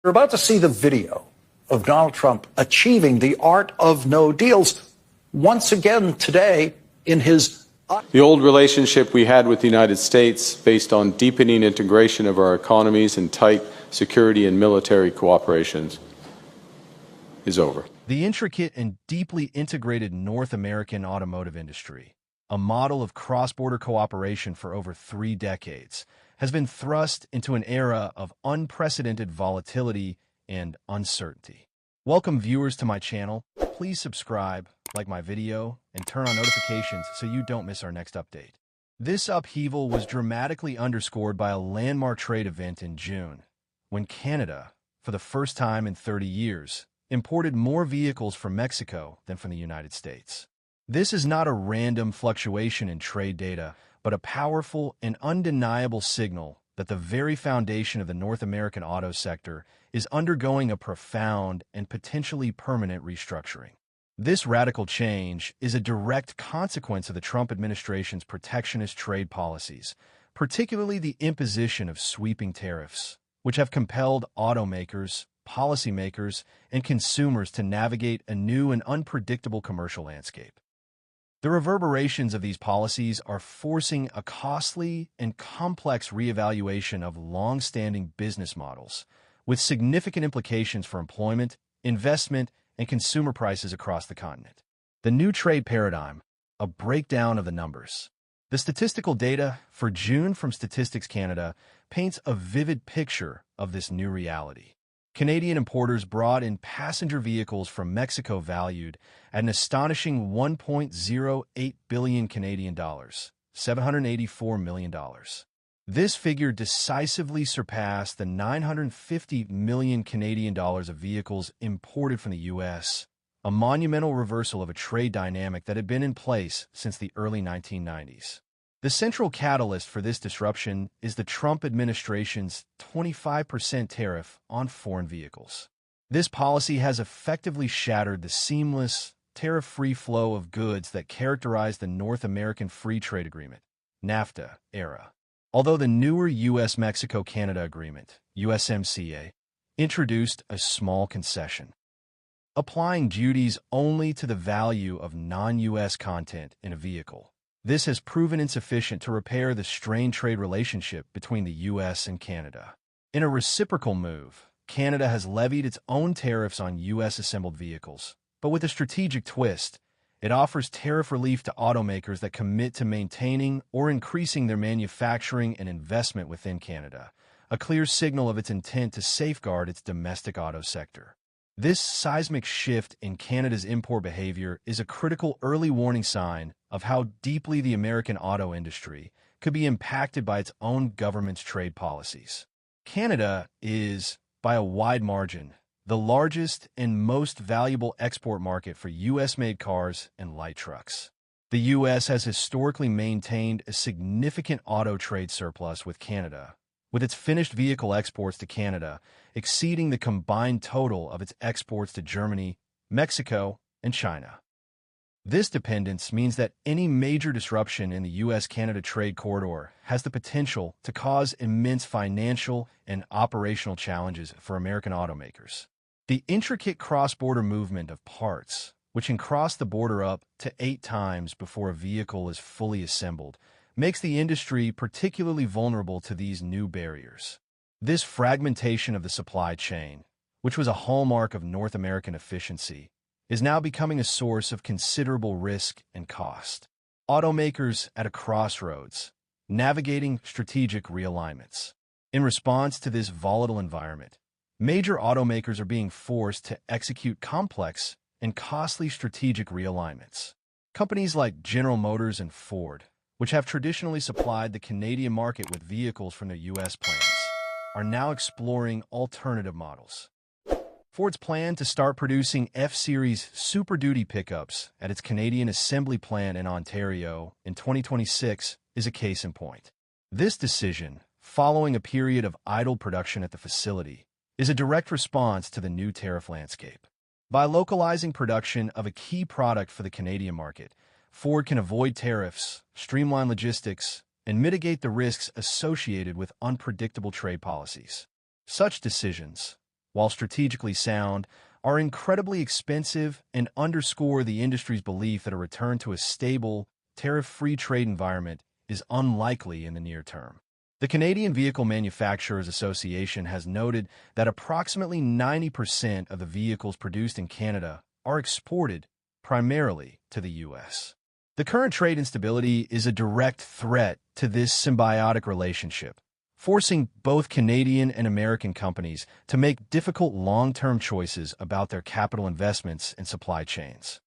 You're about to see the video of Donald Trump achieving the art of no deals once again today in his... The old relationship we had with the United States, based on deepening integration of our economies and tight security and military cooperations, is over. The intricate and deeply integrated North American automotive industry, a model of cross-border cooperation for over 3 decades, has been thrust into an era of unprecedented volatility and uncertainty. Welcome viewers to my channel. Please subscribe, like my video, and turn on notifications so you don't miss our next update. This upheaval was dramatically underscored by a landmark trade event in June, when Canada, for the first time in 30 years, imported more vehicles from Mexico than from the United States. This is not a random fluctuation in trade data, but a powerful and undeniable signal that the very foundation of the North American auto sector is undergoing a profound and potentially permanent restructuring. This radical change is a direct consequence of the Trump administration's protectionist trade policies, particularly the imposition of sweeping tariffs, which have compelled automakers, policymakers, and consumers to navigate a new and unpredictable commercial landscape. The reverberations of these policies are forcing a costly and complex reevaluation of long-standing business models, with significant implications for employment, investment, and consumer prices across the continent. The new trade paradigm, a breakdown of the numbers. The statistical data for June from Statistics Canada paints a vivid picture of this new reality. Canadian importers brought in passenger vehicles from Mexico valued at an astonishing 1.08 billion Canadian dollars, $784 million. This figure decisively surpassed the 950 million Canadian dollars of vehicles imported from the U.S., a monumental reversal of a trade dynamic that had been in place since the early 1990s. The central catalyst for this disruption is the Trump administration's 25% tariff on foreign vehicles. This policy has effectively shattered the seamless, tariff-free flow of goods that characterized the North American Free Trade Agreement, NAFTA, era. Although the newer U.S.-Mexico-Canada Agreement, USMCA, introduced a small concession, applying duties only to the value of non-U.S. content in a vehicle. This has proven insufficient to repair the strained trade relationship between the U.S. and Canada. In a reciprocal move, Canada has levied its own tariffs on U.S.-assembled vehicles, but with a strategic twist. It offers tariff relief to automakers that commit to maintaining or increasing their manufacturing and investment within Canada, a clear signal of its intent to safeguard its domestic auto sector. This seismic shift in Canada's import behavior is a critical early warning sign of how deeply the American auto industry could be impacted by its own government's trade policies. Canada is, by a wide margin, the largest and most valuable export market for U.S.-made cars and light trucks. The U.S. has historically maintained a significant auto trade surplus with Canada, with its finished vehicle exports to Canada exceeding the combined total of its exports to Germany, Mexico, and China. This dependence means that any major disruption in the U.S.-Canada trade corridor has the potential to cause immense financial and operational challenges for American automakers. The intricate cross-border movement of parts, which can cross the border up to 8 times before a vehicle is fully assembled, makes the industry particularly vulnerable to these new barriers. This fragmentation of the supply chain, which was a hallmark of North American efficiency, is now becoming a source of considerable risk and cost. Automakers at a crossroads, navigating strategic realignments. In response to this volatile environment, major automakers are being forced to execute complex and costly strategic realignments. Companies like General Motors and Ford, which have traditionally supplied the Canadian market with vehicles from their U.S. plants, are now exploring alternative models. Ford's plan to start producing F-Series Super Duty pickups at its Canadian assembly plant in Ontario in 2026 is a case in point. This decision, following a period of idle production at the facility, is a direct response to the new tariff landscape. By localizing production of a key product for the Canadian market, Ford can avoid tariffs, streamline logistics, and mitigate the risks associated with unpredictable trade policies. Such decisions, while strategically sound, are incredibly expensive and underscore the industry's belief that a return to a stable, tariff-free trade environment is unlikely in the near term. The Canadian Vehicle Manufacturers Association has noted that approximately 90% of the vehicles produced in Canada are exported primarily to the U.S. The current trade instability is a direct threat to this symbiotic relationship, forcing both Canadian and American companies to make difficult long-term choices about their capital investments and supply chains.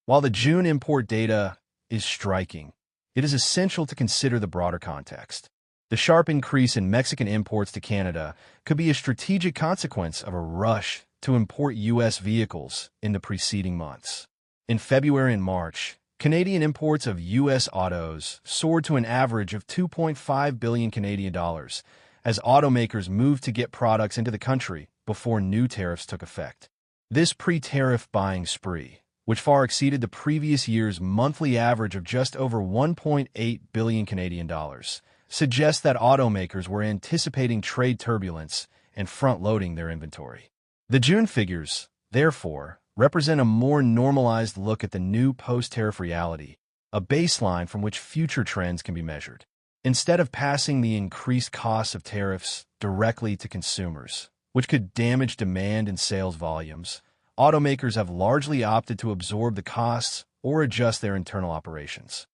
While the June import data is striking, it is essential to consider the broader context. The sharp increase in Mexican imports to Canada could be a strategic consequence of a rush to import U.S. vehicles in the preceding months. In February and March, Canadian imports of U.S. autos soared to an average of 2.5 billion Canadian dollars as automakers moved to get products into the country before new tariffs took effect. This pre-tariff buying spree, which far exceeded the previous year's monthly average of just over 1.8 billion Canadian dollars, suggests that automakers were anticipating trade turbulence and front-loading their inventory. The June figures, therefore, represent a more normalized look at the new post-tariff reality, a baseline from which future trends can be measured. Instead of passing the increased costs of tariffs directly to consumers, which could damage demand and sales volumes, automakers have largely opted to absorb the costs or adjust their internal operations.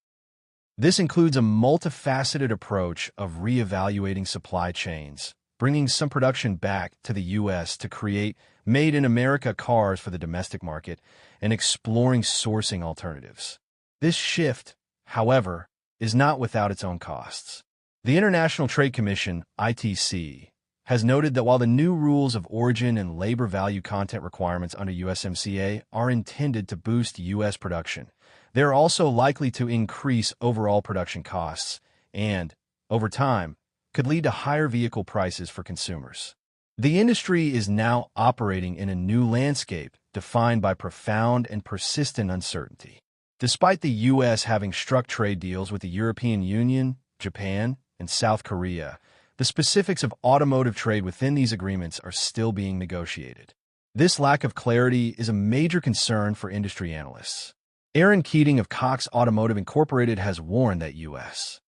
This includes a multifaceted approach of reevaluating supply chains, bringing some production back to the U.S. to create made-in-America cars for the domestic market, and exploring sourcing alternatives. This shift, however, is not without its own costs. The International Trade Commission, ITC, has noted that while the new rules of origin and labor value content requirements under USMCA are intended to boost U.S. production, they are also likely to increase overall production costs and, over time, could lead to higher vehicle prices for consumers. The industry is now operating in a new landscape defined by profound and persistent uncertainty. Despite the U.S. having struck trade deals with the European Union, Japan, and South Korea, the specifics of automotive trade within these agreements are still being negotiated. This lack of clarity is a major concern for industry analysts. Aaron Keating of Cox Automotive Incorporated has warned that U.S.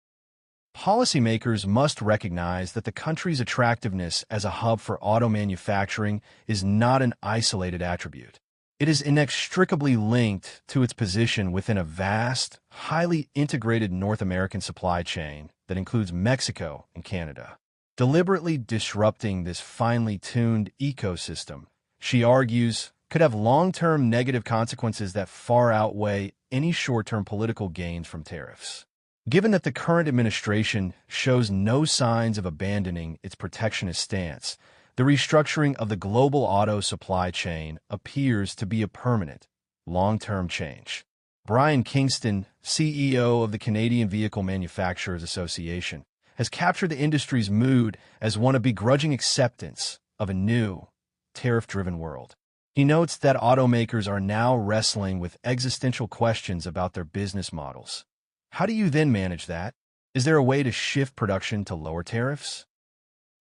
policymakers must recognize that the country's attractiveness as a hub for auto manufacturing is not an isolated attribute. It is inextricably linked to its position within a vast, highly integrated North American supply chain that includes Mexico and Canada. Deliberately disrupting this finely tuned ecosystem, she argues, could have long-term negative consequences that far outweigh any short-term political gains from tariffs. Given that the current administration shows no signs of abandoning its protectionist stance, the restructuring of the global auto supply chain appears to be a permanent, long-term change. Brian Kingston, CEO of the Canadian Vehicle Manufacturers Association, has captured the industry's mood as one of begrudging acceptance of a new, tariff-driven world. He notes that automakers are now wrestling with existential questions about their business models. How do you then manage that? Is there a way to shift production to lower tariffs?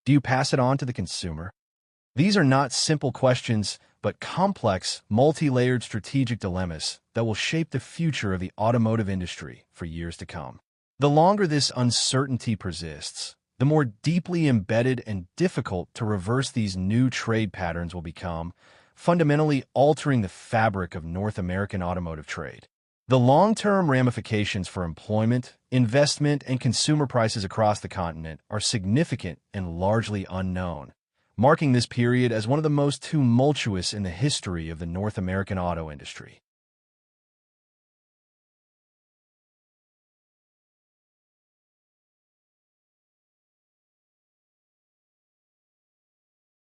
Do you pass it on to the consumer? These are not simple questions, but complex, multi-layered strategic dilemmas that will shape the future of the automotive industry for years to come. The longer this uncertainty persists, the more deeply embedded and difficult to reverse these new trade patterns will become, fundamentally altering the fabric of North American automotive trade. The long-term ramifications for employment, investment, and consumer prices across the continent are significant and largely unknown, marking this period as one of the most tumultuous in the history of the North American auto industry.